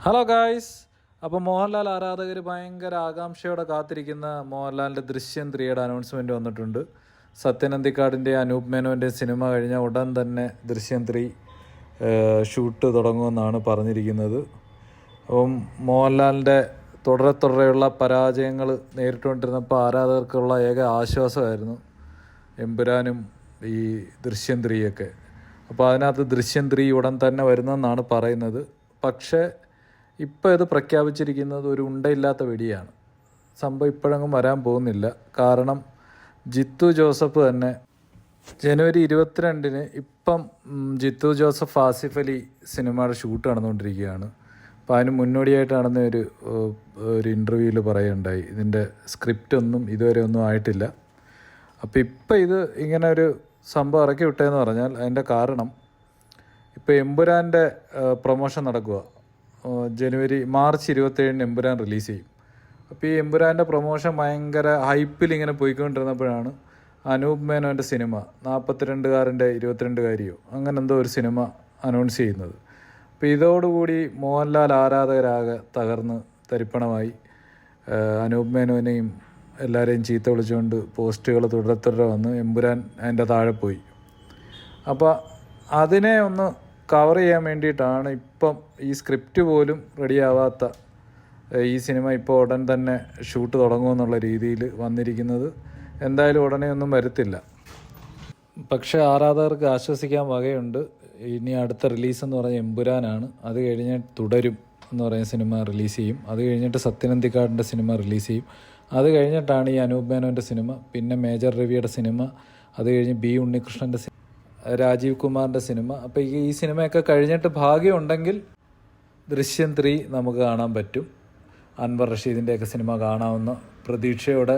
Hello guys. അപ്പോൾ മോഹൻലാൽ ആരാധകർ ഭയങ്കര ആകാംക്ഷയോടെ കാത്തിരിക്കുന്ന മോഹൻലാലിൻ്റെ ദൃശ്യം 3യുടെ അനൗൺസ്മെൻറ്റ് വന്നിട്ടുണ്ട്. സത്യൻ അന്തിക്കാടിൻ്റെ അനൂപ് മേനോൻ്റെ സിനിമ കഴിഞ്ഞ ഉടൻ തന്നെ ദൃശ്യം 3 ഷൂട്ട് തുടങ്ങുമെന്നാണ് പറഞ്ഞിരിക്കുന്നത്. അപ്പം മോഹൻലാലിൻ്റെ തുടരെയുള്ള പരാജയങ്ങൾ നേരിട്ടുകൊണ്ടിരുന്നപ്പോൾ ആരാധകർക്കുള്ള ഏക ആശ്വാസമായിരുന്നു എമ്പുരാനും ഈ ദൃശ്യം 3യൊക്കെ. അപ്പോൾ അതിനകത്ത് ദൃശ്യം 3 ഉടൻ തന്നെ വരുന്നതെന്നാണ് പറയുന്നത്. പക്ഷേ ഇപ്പോൾ ഇത് പ്രഖ്യാപിച്ചിരിക്കുന്നത് ഒരു ഉണ്ടയില്ലാത്ത വെടിയാണ്. സംഭവം ഇപ്പോഴെങ്ങും വരാൻ പോകുന്നില്ല. കാരണം ജിത്തു ജോസഫ് തന്നെ ജനുവരി 22-ന് ഇപ്പം ജിത്തു ജോസഫ് ആസിഫ് അലി സിനിമയുടെ ഷൂട്ട് നടന്നുകൊണ്ടിരിക്കുകയാണ്. അപ്പോൾ അതിന് മുന്നോടിയായിട്ട് നടന്ന ഒരു ഇൻ്റർവ്യൂവിൽ പറയുകയുണ്ടായി, ഇതിൻ്റെ സ്ക്രിപ്റ്റ് ഒന്നും ഇതുവരെ ഒന്നും ആയിട്ടില്ല. അപ്പോൾ ഇപ്പോൾ ഇത് ഇങ്ങനെ ഒരു സംഭവം ഇറക്കി വിട്ടതെന്ന് പറഞ്ഞാൽ അതിൻ്റെ കാരണം ഇപ്പോൾ എമ്പുരാൻ്റെ പ്രൊമോഷൻ നടക്കുക. മാർച്ച് 27-ന് എമ്പുരാൻ റിലീസ് ചെയ്യും. അപ്പോൾ ഈ എമ്പുരാൻ്റെ പ്രൊമോഷൻ ഭയങ്കര ഹൈപ്പിൽ ഇങ്ങനെ പോയിക്കൊണ്ടിരുന്നപ്പോഴാണ് അനൂപ് മേനോൻ്റെ സിനിമ 42-കാരൻ്റെ 22-കാരിയോ അങ്ങനെ എന്തോ ഒരു സിനിമ അനൗൺസ് ചെയ്യുന്നത്. അപ്പോൾ ഇതോടുകൂടി മോഹൻലാൽ ആരാധകരാകെ തകർന്ന് തരിപ്പണമായി. അനൂപ് മേനോനെയും എല്ലാവരെയും ചീത്ത വിളിച്ചുകൊണ്ട് പോസ്റ്റുകൾ തുടരെ വന്ന് എമ്പുരാൻ അതിൻ്റെ താഴെ പോയി. അപ്പോൾ അതിനെ ഒന്ന് കവർ ചെയ്യാൻ വേണ്ടിയിട്ടാണ് ഇപ്പം ഈ സ്ക്രിപ്റ്റ് പോലും റെഡിയാവാത്ത ഈ സിനിമ ഇപ്പോൾ ഉടൻ തന്നെ ഷൂട്ട് തുടങ്ങുമെന്നുള്ള രീതിയിൽ വന്നിരിക്കുന്നത്. എന്തായാലും ഉടനെ ഒന്നും വരത്തില്ല. പക്ഷേ ആരാധകർക്ക് ആശ്വസിക്കാൻ വകയുണ്ട്. ഇനി അടുത്ത റിലീസ് എന്ന് പറഞ്ഞാൽ എമ്പുരാനാണ്. അത് കഴിഞ്ഞ് തുടരും എന്ന് പറയുന്ന സിനിമ റിലീസ് ചെയ്യും. അത് കഴിഞ്ഞിട്ട് സത്യൻ അന്തിക്കാടിൻ്റെ സിനിമ റിലീസ് ചെയ്യും. അത് കഴിഞ്ഞിട്ടാണ് ഈ അനൂപ് മേനോൻ്റെ സിനിമ, പിന്നെ മേജർ രവിയുടെ സിനിമ, അത് കഴിഞ്ഞ് ബി ഉണ്ണികൃഷ്ണൻ്റെ സിനിമ, രാജീവ് കുമാറിൻ്റെ സിനിമ. അപ്പോൾ ഈ സിനിമയൊക്കെ കഴിഞ്ഞിട്ട് ഭാഗ്യമുണ്ടെങ്കിൽ ദൃശ്യം 3 നമുക്ക് കാണാൻ പറ്റും. അൻവർ റഷീദിൻ്റെയൊക്കെ സിനിമ കാണാവുന്ന പ്രതീക്ഷയോടെ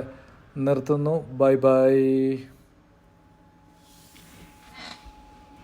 നിർത്തുന്നു. Bye bye.